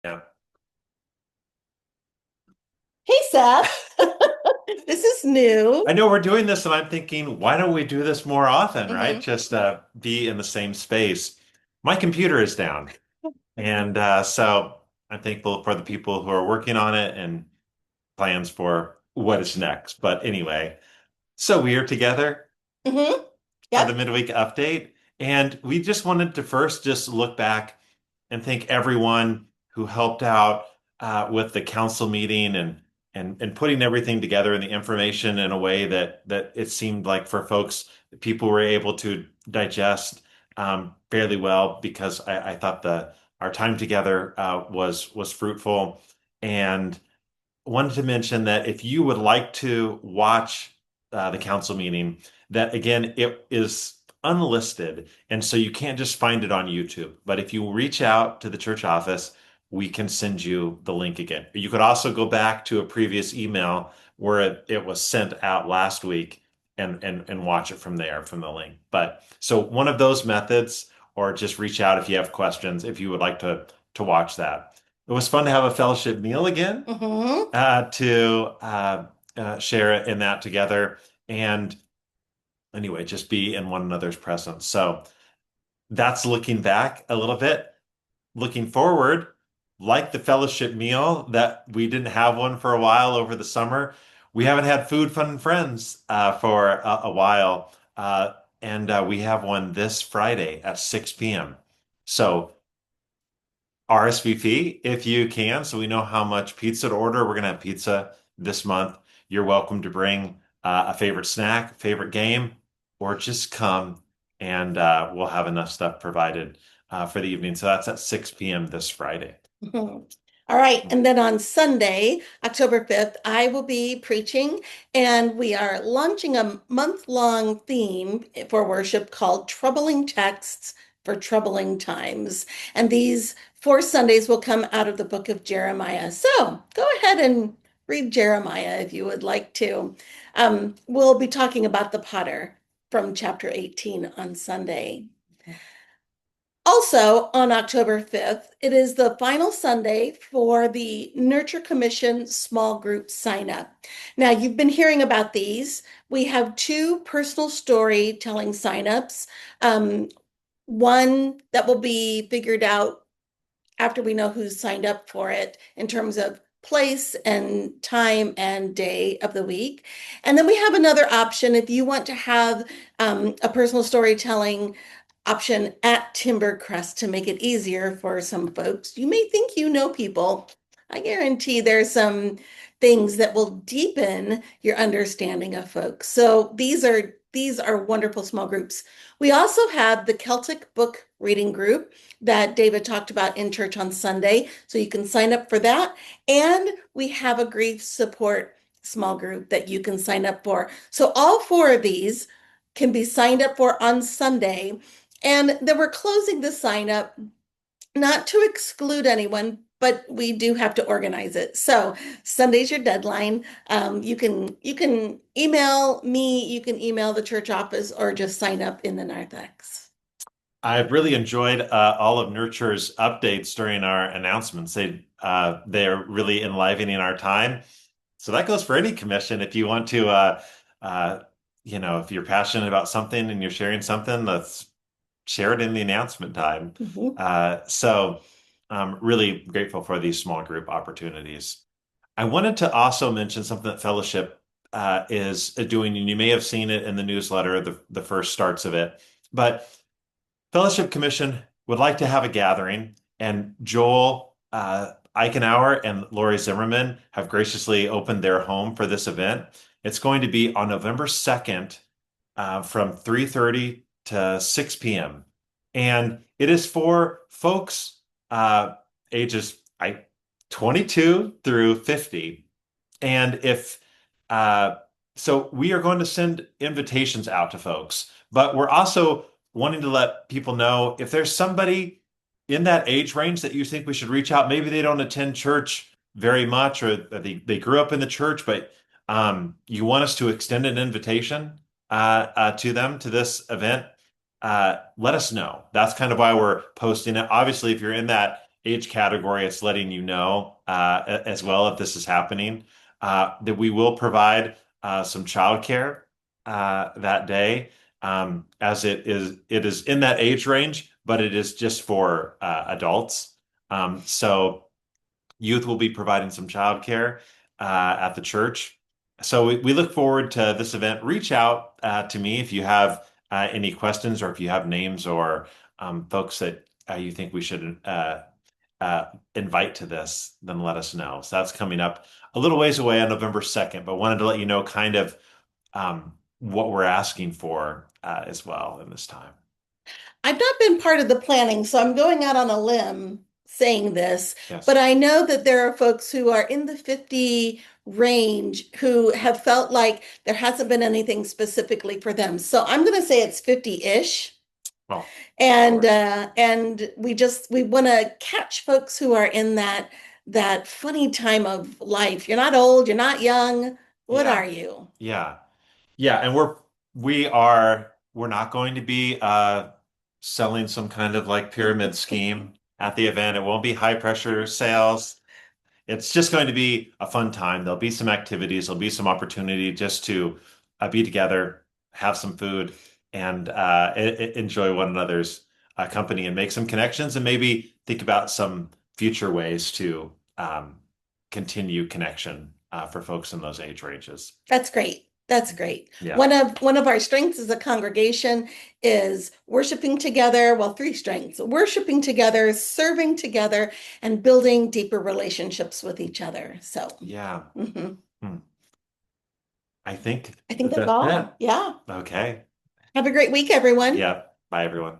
Yeah. Hey, Seth. This is new. I know we're doing this, and I'm thinking, why don't we do this more often, right? hmm Just be in the same space. My computer is down, and so I'm thankful for the people who are working on it and plans for what is next. But anyway, so we are together hmm for the Yep. midweek update, and we just wanted to first just look back and thank everyone who helped out with the council meeting and putting everything together and the information in a way that it seemed like for folks, people were able to digest fairly well because I thought the our time together was fruitful. And wanted to mention that if you would like to watch the council meeting, that again, it is unlisted. And so you can't just find it on YouTube. But if you reach out to the church office, we can send you the link again. You could also go back to a previous email where it was sent out last week and watch it from there, from the link. But so one of those methods, or just reach out if you have questions, if you would like to watch that. It was fun to have a fellowship meal again hmm to share in that together. And anyway, just be in one another's presence. So that's looking back a little bit. Looking forward, like the fellowship meal that we didn't have one for a while over the summer. We haven't had food, fun, and friends for a while. And we have one this Friday at 6 p.m. So RSVP if you can, so we know how much pizza to order. We're gonna have pizza this month. You're welcome to bring a favorite snack, favorite game, or just come and we'll have enough stuff provided for the evening. So that's at 6 p.m. this Friday. All right. And then on Sunday, October 5th, I will be preaching, and we are launching a month-long theme for worship called Troubling Texts for Troubling Times. And these 4 Sundays will come out of the book of Jeremiah. So go ahead and read Jeremiah if you would like to. We'll be talking about the potter from chapter 18 on Sunday. Also, on October 5th, it is the final Sunday for the Nurture Commission small group sign up. Now, you've been hearing about these. We have two personal storytelling signups. One that will be figured out after we know who's signed up for it in terms of place and time and day of the week. And then we have another option if you want to have a personal storytelling option at Timbercrest to make it easier for some folks. You may think you know people. I guarantee there's some things that will deepen your understanding of folks. So these are wonderful small groups. We also have the Celtic book reading group that David talked about in church on Sunday. So you can sign up for that. And we have a grief support small group that you can sign up for. So all four of these can be signed up for on Sunday. And then we're closing the sign up, not to exclude anyone, but we do have to organize it. So Sunday's your deadline. You can email me, you can email the church office, or just sign up in the narthex. I've really enjoyed all of Nurture's updates during our announcements. They're really enlivening our time. So that goes for any commission. If you want to, uh, if you're passionate about something and you're sharing something, let's share it in the announcement time. Mhm. So I'm really grateful for these small group opportunities. I wanted to also mention something that Fellowship is doing, and you may have seen it in the newsletter, the first starts of it. But Fellowship Commission would like to have a gathering, and Joel Eichenauer and Lori Zimmerman have graciously opened their home for this event. It's going to be on November 2nd from 3:30 to 6 p.m. And it is for folks ages 22 through 50. And if uh, so, we are going to send invitations out to folks, but we're also wanting to let people know if there's somebody in that age range that you think we should reach out. Maybe they don't attend church very much, or they grew up in the church, but you want us to extend an invitation to them to this event. Let us know. That's kind of why we're posting it. Obviously, if you're in that age category, it's letting you know as well if this is happening. That we will provide some childcare that day, as it is in that age range, but it is just for adults. So youth will be providing some childcare at the church. So we look forward to this event. Reach out to me if you have any questions or if you have names or folks that you think we should invite to this, then let us know. So that's coming up a little ways away on November 2nd, but wanted to let you know kind of what we're asking for as well in this time. I've not been part of the planning, so I'm going out on a limb saying this, but Yes. I know that there are folks who are in the 50 range who have felt like there hasn't been anything specifically for them. So I'm going to say it's 50-ish. Well, of And course. we want to catch folks who are in that funny time of life. You're not old, you're not young. What are Yeah. you? Yeah. Yeah, and we're not going to be selling some kind of like pyramid scheme at the event. It won't be high pressure sales. It's just going to be a fun time. There'll be some activities, there'll be some opportunity just to be together, have some food, and enjoy one another's company and make some connections and maybe think about some future ways to continue connection for folks in those age ranges. That's great. That's great. Yeah. One of our strengths as a congregation is worshiping together. Well, three strengths: worshiping together, serving together, and building deeper relationships with each other. So, Yeah. mhm. Hmm. I think I think that that's that's it. all. Yeah. Okay. Have a great week, everyone. Yeah. Bye, everyone.